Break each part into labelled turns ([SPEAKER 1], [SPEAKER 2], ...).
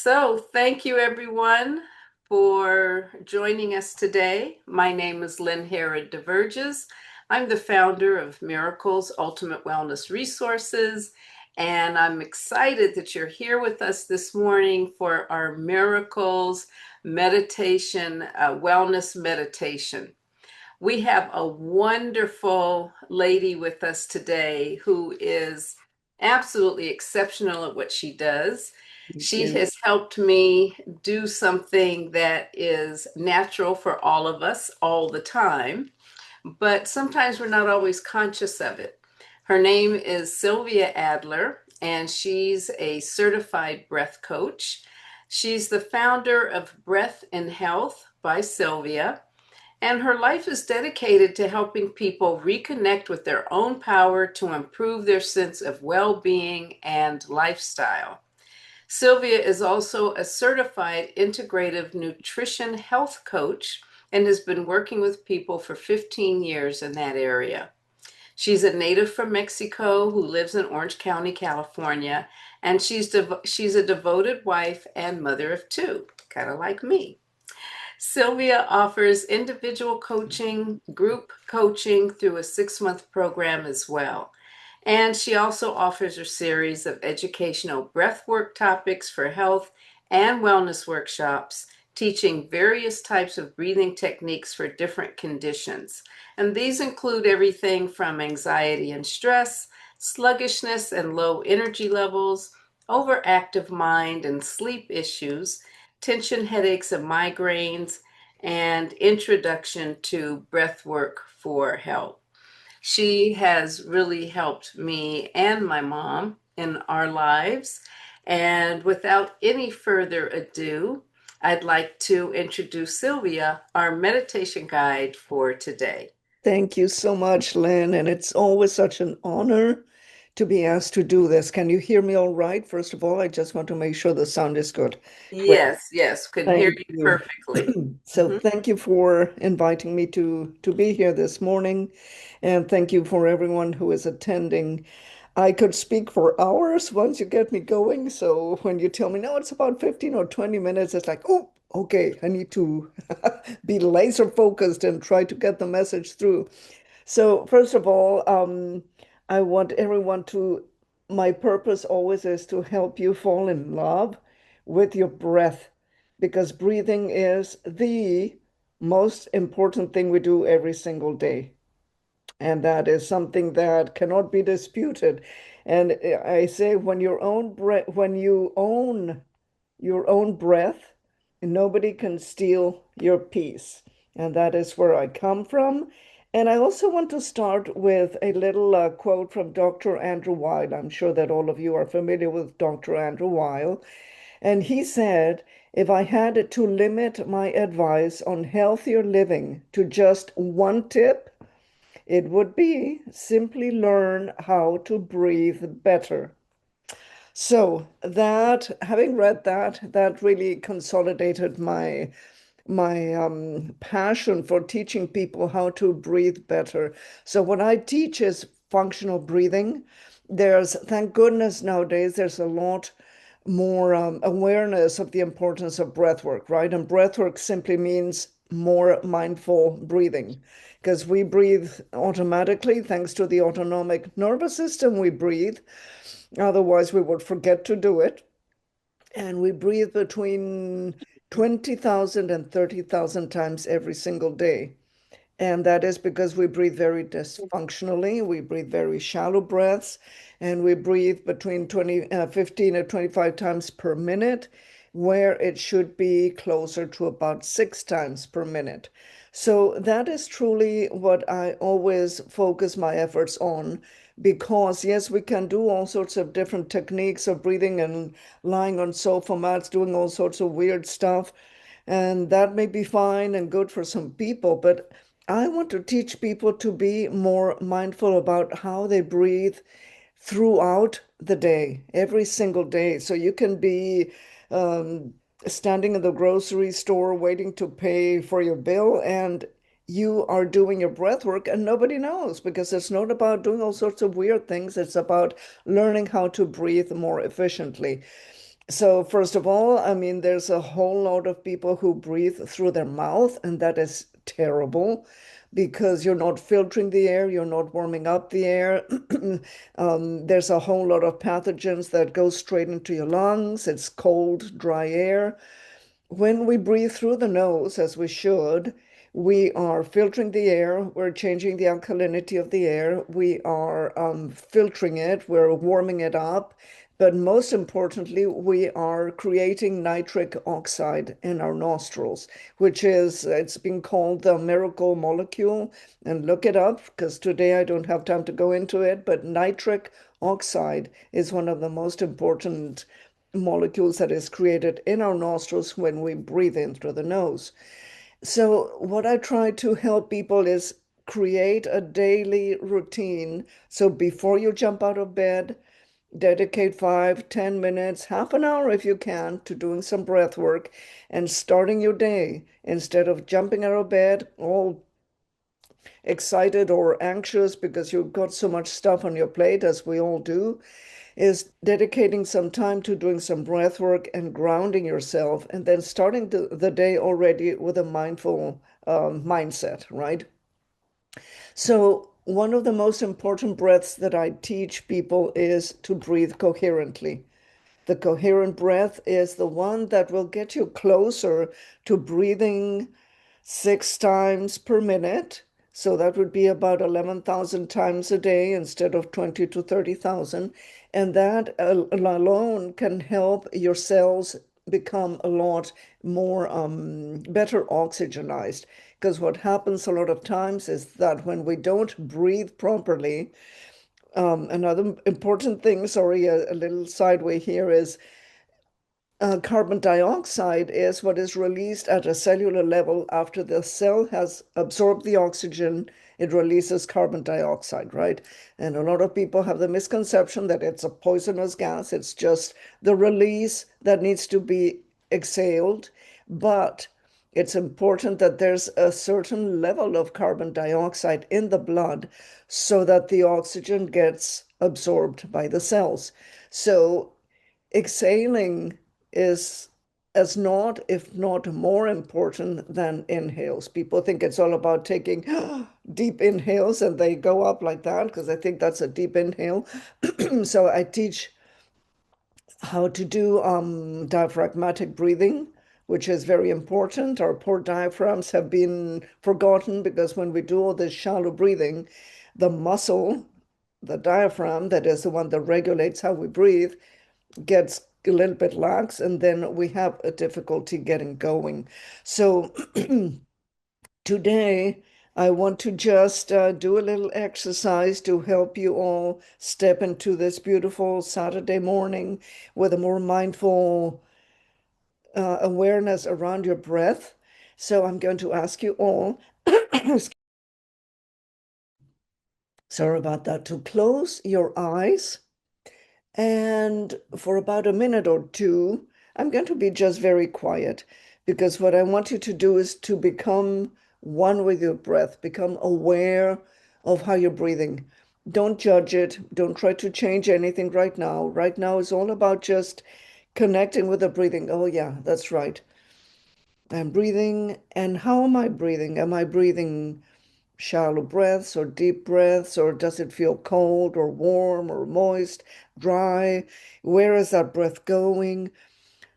[SPEAKER 1] So, thank you everyone for joining us today. My name is Lynn Herod DeVerges. I'm the founder of Miracles Ultimate Wellness Resources, and I'm excited that you're here with us this morning for our Miracles meditation, wellness meditation. We have a wonderful lady with us today who is absolutely exceptional at what she does.
[SPEAKER 2] Thank
[SPEAKER 1] She
[SPEAKER 2] you.
[SPEAKER 1] has helped me do something that is natural for all of us all the time, but sometimes we're not always conscious of it. Her name is Sylvia Adler, and she's a certified breath coach. She's the founder of Breath and Health by Sylvia, and her life is dedicated to helping people reconnect with their own power to improve their sense of well being and lifestyle. Sylvia is also a certified integrative nutrition health coach and has been working with people for 15 years in that area. She's a native from Mexico who lives in Orange County, California, and she's a devoted wife and mother of two, kind of like me. Sylvia offers individual coaching, group coaching through a 6-month program as well. And she also offers a series of educational breathwork topics for health and wellness workshops, teaching various types of breathing techniques for different conditions. And these include everything from anxiety and stress, sluggishness and low energy levels, overactive mind and sleep issues, tension headaches and migraines, and introduction to breath work for health. She has really helped me and my mom in our lives. And without any further ado, I'd like to introduce Sylvia, our meditation guide for today.
[SPEAKER 2] Thank you so much, Lynn. And it's always such an honor to be asked to do this. Can you hear me all right? First of all, I just want to make sure the sound is good. Great.
[SPEAKER 1] Yes, yes, can hear
[SPEAKER 2] Thank
[SPEAKER 1] you
[SPEAKER 2] you.
[SPEAKER 1] perfectly.
[SPEAKER 2] So
[SPEAKER 1] Mhm.
[SPEAKER 2] thank you for inviting me to be here this morning. And thank you for everyone who is attending. I could speak for hours once you get me going. So when you tell me, no, it's about 15 or 20 minutes, it's like, oh, okay, I need to be laser focused and try to get the message through. So, first of all, I want everyone to, my purpose always is to help you fall in love with your breath because breathing is the most important thing we do every single day. And that is something that cannot be disputed. And I say when you own your own breath, nobody can steal your peace. And that is where I come from. And I also want to start with a little quote from Dr. Andrew Weil. I'm sure that all of you are familiar with Dr. Andrew Weil. And he said, if I had to limit my advice on healthier living to just one tip, it would be simply learn how to breathe better. So that, having read that, that really consolidated my passion for teaching people how to breathe better. So what I teach is functional breathing. Thank goodness nowadays, there's a lot more awareness of the importance of breath work, right? And breath work simply means more mindful breathing because we breathe automatically thanks to the autonomic nervous system we breathe. Otherwise, we would forget to do it. And we breathe between 20,000 and 30,000 times every single day. And that is because we breathe very dysfunctionally. We breathe very shallow breaths, and we breathe between 15 and 25 times per minute, where it should be closer to about 6 times per minute. So that is truly what I always focus my efforts on, because yes, we can do all sorts of different techniques of breathing and lying on sofa mats, doing all sorts of weird stuff. And that may be fine and good for some people, but I want to teach people to be more mindful about how they breathe throughout the day, every single day. So you can be um, standing in the grocery store waiting to pay for your bill, and you are doing your breath work, and nobody knows because it's not about doing all sorts of weird things. It's about learning how to breathe more efficiently. So, first of all, I mean, there's a whole lot of people who breathe through their mouth, and that is terrible because you're not filtering the air, you're not warming up the air. There's a whole lot of pathogens that go straight into your lungs. It's cold, dry air. When we breathe through the nose, as we should, we are filtering the air, we're changing the alkalinity of the air, we are filtering it, we're warming it up, but most importantly, we are creating nitric oxide in our nostrils, which is, it's been called the miracle molecule. And look it up, because today I don't have time to go into it, but nitric oxide is one of the most important molecules that is created in our nostrils when we breathe in through the nose. So, what I try to help people is create a daily routine. So, before you jump out of bed, dedicate 5, 10 minutes, half an hour if you can, to doing some breath work and starting your day instead of jumping out of bed all excited or anxious because you've got so much stuff on your plate, as we all do, is dedicating some time to doing some breath work and grounding yourself, and then starting the day already with a mindful mindset, right? So, one of the most important breaths that I teach people is to breathe coherently. The coherent breath is the one that will get you closer to breathing 6 times per minute. So that would be about 11,000 times a day instead of 20 to 30,000. And that alone can help your cells become a lot more better oxygenized. Because what happens a lot of times is that when we don't breathe properly, another important thing, sorry, a little sideway here is carbon dioxide is what is released at a cellular level after the cell has absorbed the oxygen. It releases carbon dioxide, right? And a lot of people have the misconception that it's a poisonous gas. It's just the release that needs to be exhaled. But it's important that there's a certain level of carbon dioxide in the blood so that the oxygen gets absorbed by the cells. So exhaling is as not, if not more important than inhales. People think it's all about taking deep inhales and they go up like that because I think that's a deep inhale. So I teach how to do diaphragmatic breathing, which is very important. Our poor diaphragms have been forgotten because when we do all this shallow breathing, the muscle, the diaphragm, that is the one that regulates how we breathe, gets a little bit lax, and then we have a difficulty getting going. So today, I want to just do a little exercise to help you all step into this beautiful Saturday morning with a more mindful awareness around your breath. So I'm going to ask you all, sorry about that, to close your eyes. And for about a minute or two, I'm going to be just very quiet because what I want you to do is to become one with your breath, become aware of how you're breathing. Don't judge it. Don't try to change anything right now. Right now is all about just connecting with the breathing. Oh, yeah, that's right. I'm breathing. And how am I breathing? Am I breathing shallow breaths or deep breaths, or does it feel cold or warm or moist, dry? Where is that breath going?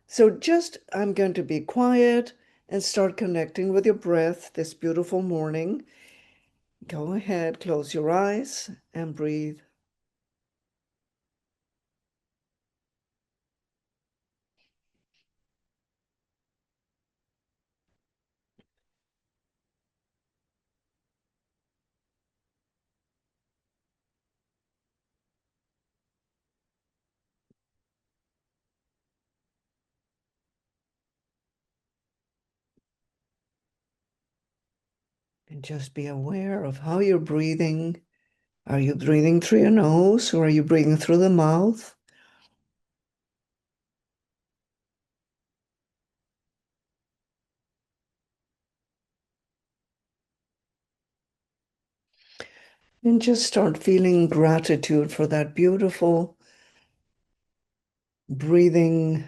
[SPEAKER 2] So just, I'm going to be quiet and start connecting with your breath this beautiful morning. Go ahead, close your eyes and breathe. And just be aware of how you're breathing. Are you breathing through your nose or are you breathing through the mouth? And just start feeling gratitude for that beautiful breathing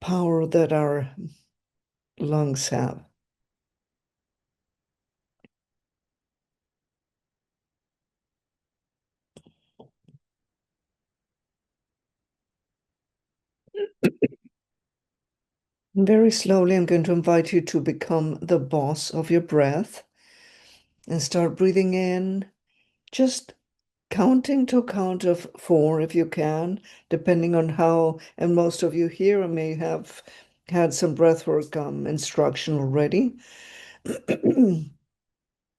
[SPEAKER 2] power that our lungs have. Very slowly, I'm going to invite you to become the boss of your breath and start breathing in, just counting to a count of four if you can, depending on how, and most of you here may have had some breathwork instruction already.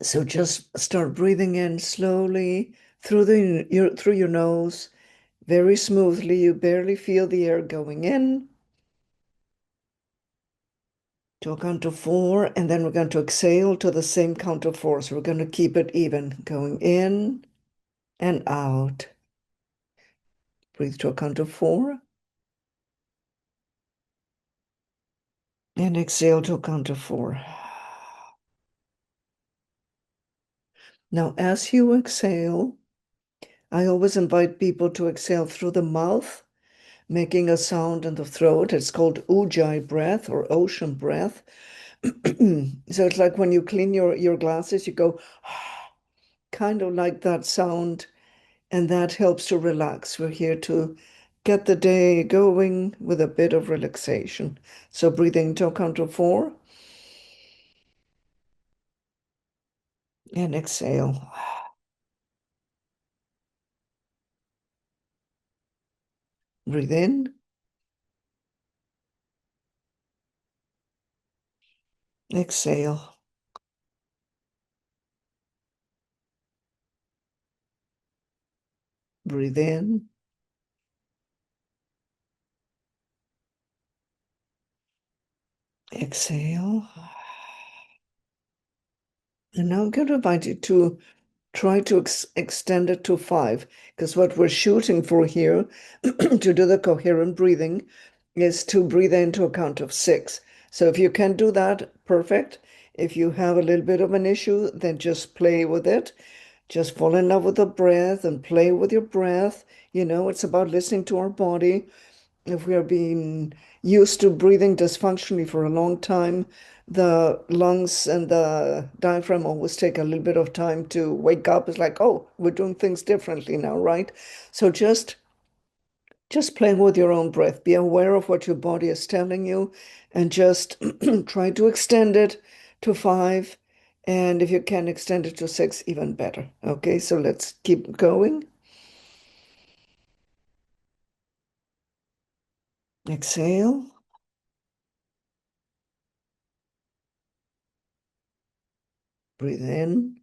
[SPEAKER 2] So just start breathing in slowly through your nose, very smoothly. You barely feel the air going in. To a count of four, and then we're going to exhale to the same count of four. So we're going to keep it even, going in and out. Breathe to a count of four, and exhale to a count of four. Now, as you exhale, I always invite people to exhale through the mouth, making a sound in the throat. It's called ujjayi breath or ocean breath. So it's like when you clean your glasses, you go kind of like that sound, and that helps to relax. We're here to get the day going with a bit of relaxation. So breathing to a count of four and exhale. Breathe in, exhale. Breathe in, exhale. And now I'm going to invite you to try to extend it to five, because what we're shooting for here to do the coherent breathing is to breathe into a count of six. So if you can do that, perfect. If you have a little bit of an issue, then just play with it. Just fall in love with the breath and play with your breath. It's about listening to our body. If we are being used to breathing dysfunctionally for a long time, the lungs and the diaphragm always take a little bit of time to wake up. It's like, oh, we're doing things differently now, right? So just playing with your own breath. Be aware of what your body is telling you and just try to extend it to five. And if you can extend it to six, even better. Okay, so let's keep going. Exhale, breathe in,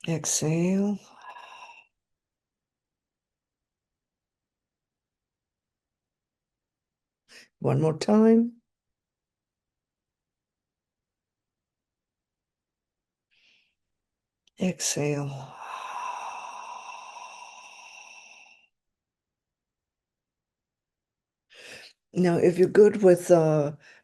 [SPEAKER 2] exhale. One more time. Exhale. Now, if you're good with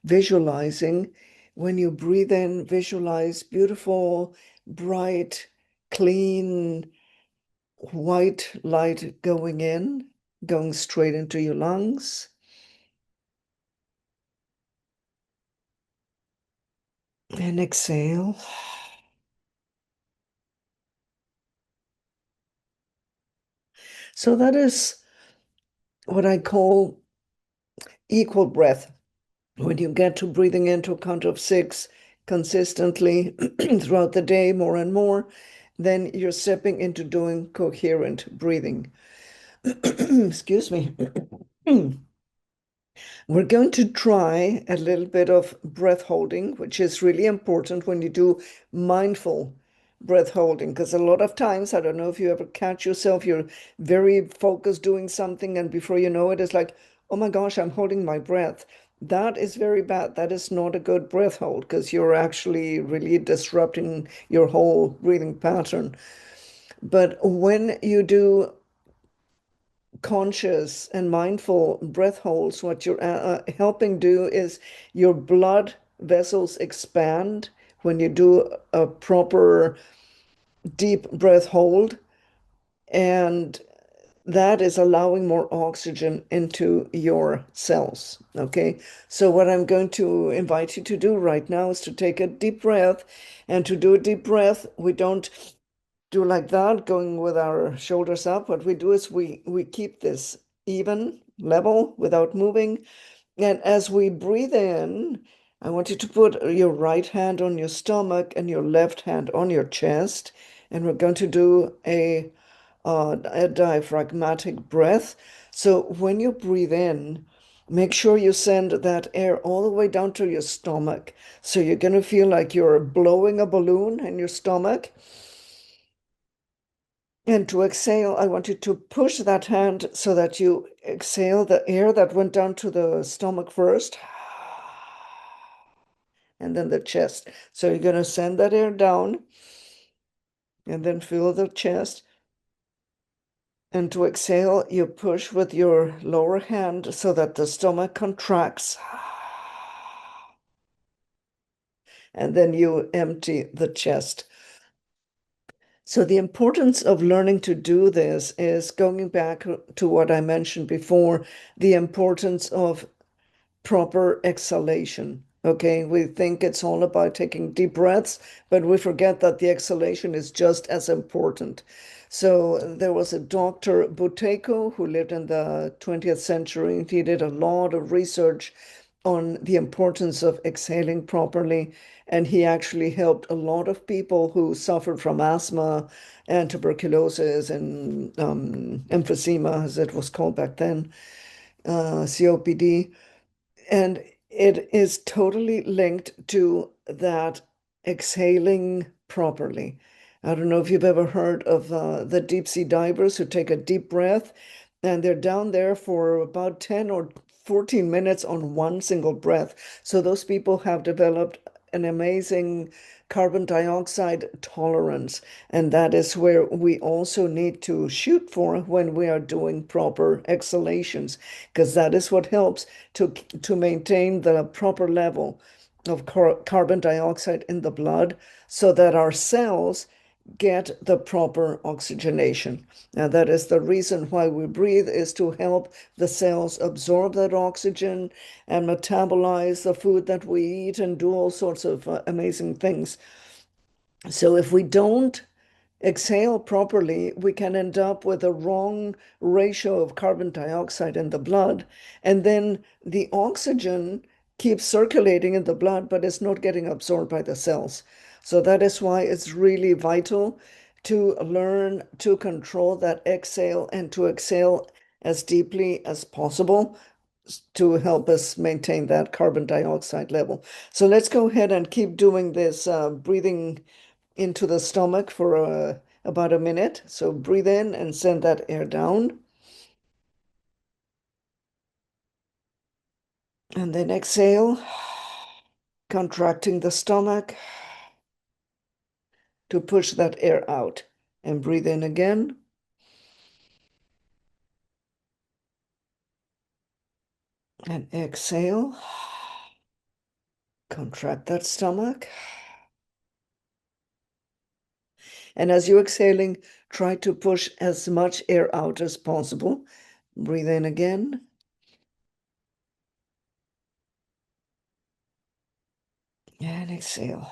[SPEAKER 2] visualizing, when you breathe in, visualize beautiful, bright, clean, white light going in, going straight into your lungs. And exhale. So that is what I call equal breath. When you get to breathing into a count of six consistently throughout the day, more and more, then you're stepping into doing coherent breathing. Excuse me. We're going to try a little bit of breath holding, which is really important when you do mindful breath holding, because a lot of times, I don't know if you ever catch yourself, you're very focused doing something, and before you know it, it's like, oh my gosh, I'm holding my breath. That is very bad. That is not a good breath hold because you're actually really disrupting your whole breathing pattern. But when you do conscious and mindful breath holds, what you're helping do is your blood vessels expand when you do a proper deep breath hold. And that is allowing more oxygen into your cells. Okay. So what I'm going to invite you to do right now is to take a deep breath. And to do a deep breath, we don't do like that, going with our shoulders up. What we do is we keep this even, level, without moving. And as we breathe in, I want you to put your right hand on your stomach and your left hand on your chest. And we're going to do a diaphragmatic breath. So when you breathe in, make sure you send that air all the way down to your stomach. So you're going to feel like you're blowing a balloon in your stomach. And to exhale, I want you to push that hand so that you exhale the air that went down to the stomach first, and then the chest. So you're going to send that air down and then fill the chest. And to exhale, you push with your lower hand so that the stomach contracts. And then you empty the chest. So the importance of learning to do this is going back to what I mentioned before, the importance of proper exhalation. Okay, we think it's all about taking deep breaths, but we forget that the exhalation is just as important. So there was a Dr. Buteyko who lived in the 20th century. He did a lot of research on the importance of exhaling properly, and he actually helped a lot of people who suffered from asthma and tuberculosis and emphysema, as it was called back then, COPD. And it is totally linked to that exhaling properly. I don't know if you've ever heard of the deep sea divers who take a deep breath and they're down there for about 10 or 14 minutes on one single breath. So those people have developed an amazing carbon dioxide tolerance. And that is where we also need to shoot for when we are doing proper exhalations, because that is what helps to maintain the proper level of carbon dioxide in the blood so that our cells get the proper oxygenation. Now, that is the reason why we breathe, is to help the cells absorb that oxygen and metabolize the food that we eat and do all sorts of amazing things. So if we don't exhale properly, we can end up with a wrong ratio of carbon dioxide in the blood. And then the oxygen keeps circulating in the blood, but it's not getting absorbed by the cells. So that is why it's really vital to learn to control that exhale and to exhale as deeply as possible to help us maintain that carbon dioxide level. So let's go ahead and keep doing this breathing into the stomach for about a minute. So breathe in and send that air down. And then exhale, contracting the stomach to push that air out. And breathe in again. And exhale, contract that stomach. And as you're exhaling, try to push as much air out as possible. Breathe in again. And exhale.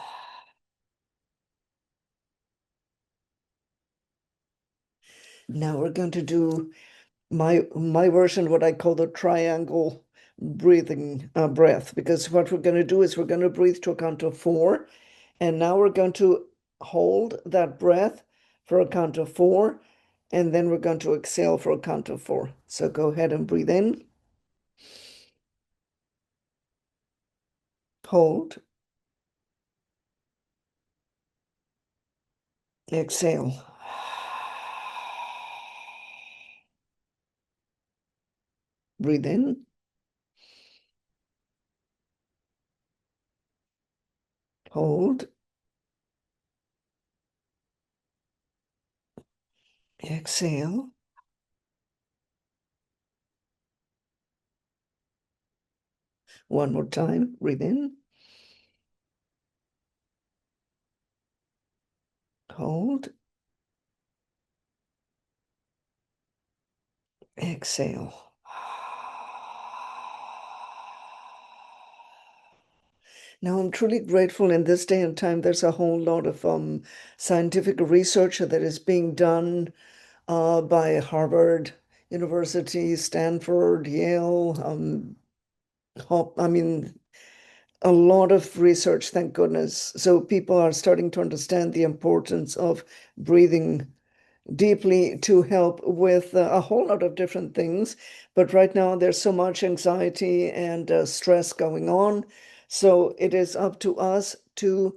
[SPEAKER 2] Now we're going to do my version, what I call the triangle breathing breath, because what we're going to do is we're going to breathe to a count of 4, and now we're going to hold that breath for a count of 4, and then we're going to exhale for a count of 4. So go ahead and breathe in, hold, exhale. Breathe in, hold, exhale. One more time, breathe in, hold, Exhale. Now, I'm truly grateful in this day and time. There's a whole lot of scientific research that is being done by Harvard University, Stanford, Yale. I mean, a lot of research, thank goodness. So people are starting to understand the importance of breathing deeply to help with a whole lot of different things. But right now, there's so much anxiety and stress going on. So it is up to us to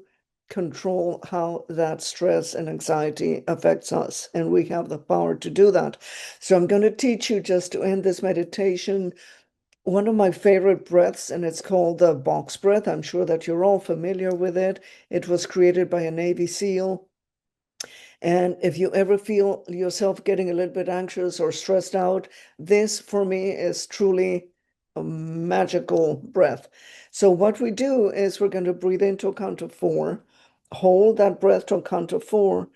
[SPEAKER 2] control how that stress and anxiety affects us. And we have the power to do that. So I'm going to teach you just to end this meditation one of my favorite breaths, and it's called the box breath. I'm sure that you're all familiar with it. It was created by a Navy SEAL. And if you ever feel yourself getting a little bit anxious or stressed out, this for me is truly a magical breath. So, what we do is we're going to breathe into a count of four, hold that breath to a count of four,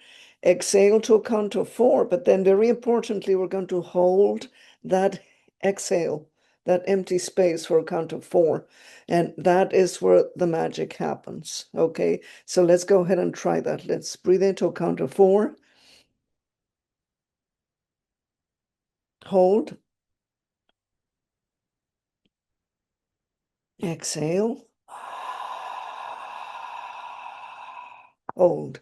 [SPEAKER 2] exhale to a count of four, but then very importantly, we're going to hold that exhale, that empty space for a count of four. And that is where the magic happens. Okay. So let's go ahead and try that. Let's breathe into a count of four, hold, exhale, hold.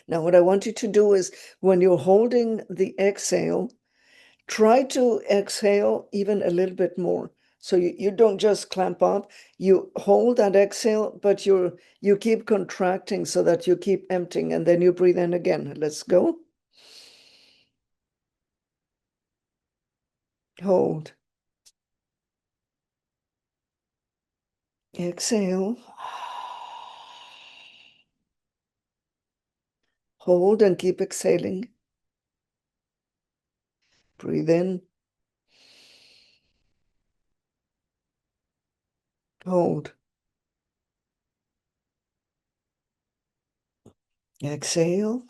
[SPEAKER 2] Now, what I want you to do is when you're holding the exhale, try to exhale even a little bit more. So you don't just clamp up, you hold that exhale, but you keep contracting so that you keep emptying, and then you breathe in again. Let's go. Hold. Exhale. Hold and keep exhaling. Breathe in. Hold. Exhale.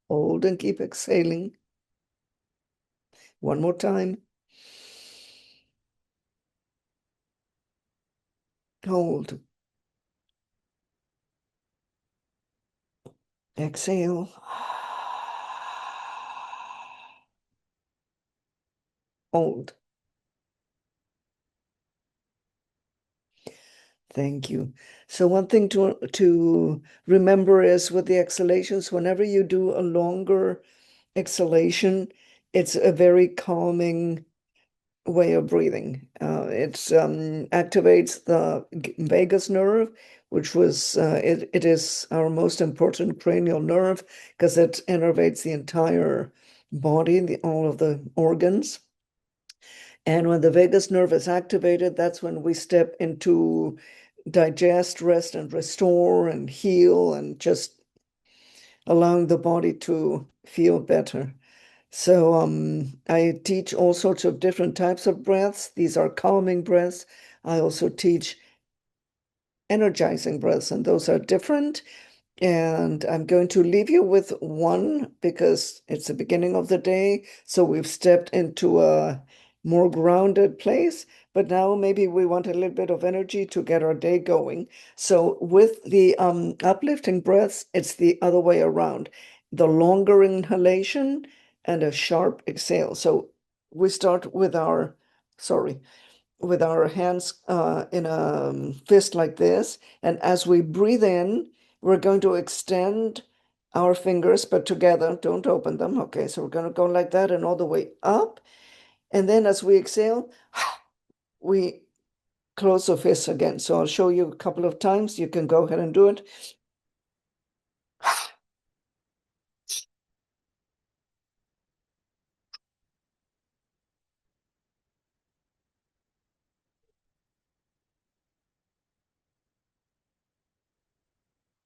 [SPEAKER 2] Hold and keep exhaling. One more time. Hold. Exhale. Hold. Thank you. So one thing to remember is with the exhalations, whenever you do a longer exhalation, it's a very calming way of breathing. It activates the vagus nerve, which it is our most important cranial nerve because it innervates the entire body, all of the organs. And when the vagus nerve is activated, that's when we step into digest, rest, and restore and heal and just allowing the body to feel better. So I teach all sorts of different types of breaths. These are calming breaths. I also teach energizing breaths, and those are different. And I'm going to leave you with one because it's the beginning of the day. So we've stepped into a more grounded place, but now maybe we want a little bit of energy to get our day going. So with the uplifting breaths, it's the other way around. The longer inhalation and a sharp exhale. So we start with our hands in a fist like this. And as we breathe in, we're going to extend our fingers, but together, don't open them. Okay, so we're going to go like that and all the way up. And then as we exhale, we close the fists again. So I'll show you a couple of times. You can go ahead and do it.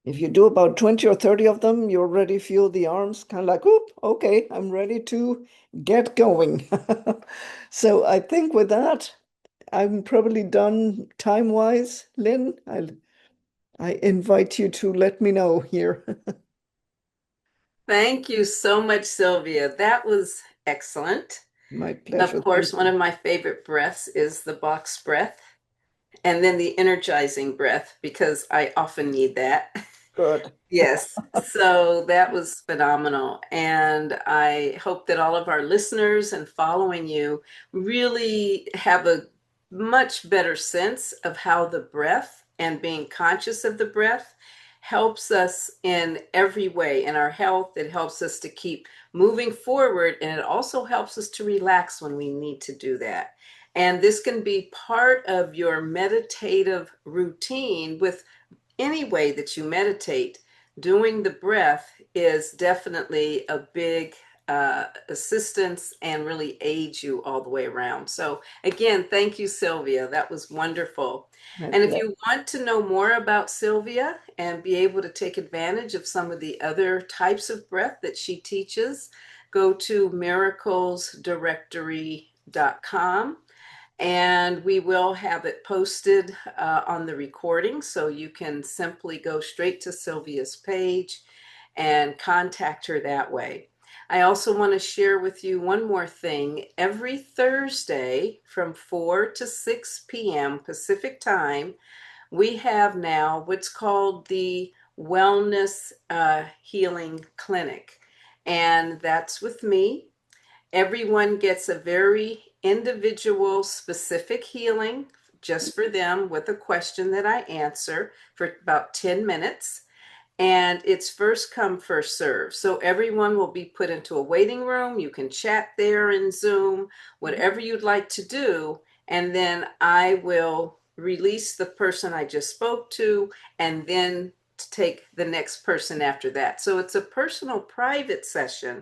[SPEAKER 2] If you do about 20 or 30 of them, you already feel the arms kind of like, oop, okay, I'm ready to get going. So I think with that, I'm probably done time-wise, Lynn. I invite you to let me know here.
[SPEAKER 1] Thank you so much, Sylvia. That was excellent.
[SPEAKER 2] My
[SPEAKER 1] Of
[SPEAKER 2] pleasure. Thank
[SPEAKER 1] course, one
[SPEAKER 2] you.
[SPEAKER 1] of my favorite breaths is the box breath, and then the energizing breath, because I often need that.
[SPEAKER 2] Good.
[SPEAKER 1] Yes, so that was phenomenal. And I hope that all of our listeners and following you really have a much better sense of how the breath and being conscious of the breath helps us in every way in our health. It helps us to keep moving forward, and it also helps us to relax when we need to do that. And this can be part of your meditative routine with any way that you meditate. Doing the breath is definitely a big assistance and really aids you all the way around. So, again, thank you, Sylvia. That was wonderful.
[SPEAKER 2] My
[SPEAKER 1] And if
[SPEAKER 2] pleasure.
[SPEAKER 1] you want to know more about Sylvia and be able to take advantage of some of the other types of breath that she teaches, go to miraclesdirectory.com, and we will have it posted on the recording, so you can simply go straight to Sylvia's page and contact her that way. I also want to share with you one more thing. Every Thursday from 4 to 6 p.m. Pacific time, we have now what's called the Wellness Healing Clinic, and that's with me. Everyone gets a very individual, specific healing just for them with a question that I answer for about 10 minutes. And it's first come, first serve. So everyone will be put into a waiting room. You can chat there in Zoom, whatever you'd like to do. And then I will release the person I just spoke to, and then take the next person after that. So it's a personal, private session,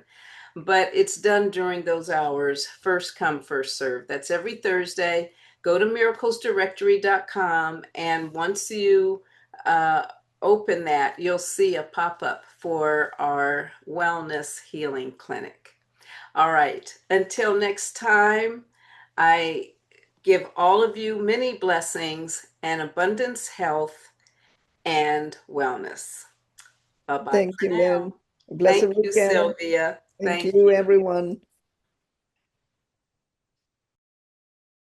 [SPEAKER 1] but it's done during those hours, first come, first serve. That's every Thursday. Go to miraclesdirectory.com, and once you uh, open that, you'll see a pop up for our wellness healing clinic. All right, until next time, I give all of you many blessings and abundance, health, and wellness. Bye bye
[SPEAKER 2] Thank
[SPEAKER 1] for
[SPEAKER 2] you,
[SPEAKER 1] now.
[SPEAKER 2] Lynn. Blessed
[SPEAKER 1] Thank you,
[SPEAKER 2] weekend.
[SPEAKER 1] Sylvia.
[SPEAKER 2] Thank
[SPEAKER 1] Thank
[SPEAKER 2] you,
[SPEAKER 1] you.
[SPEAKER 2] everyone.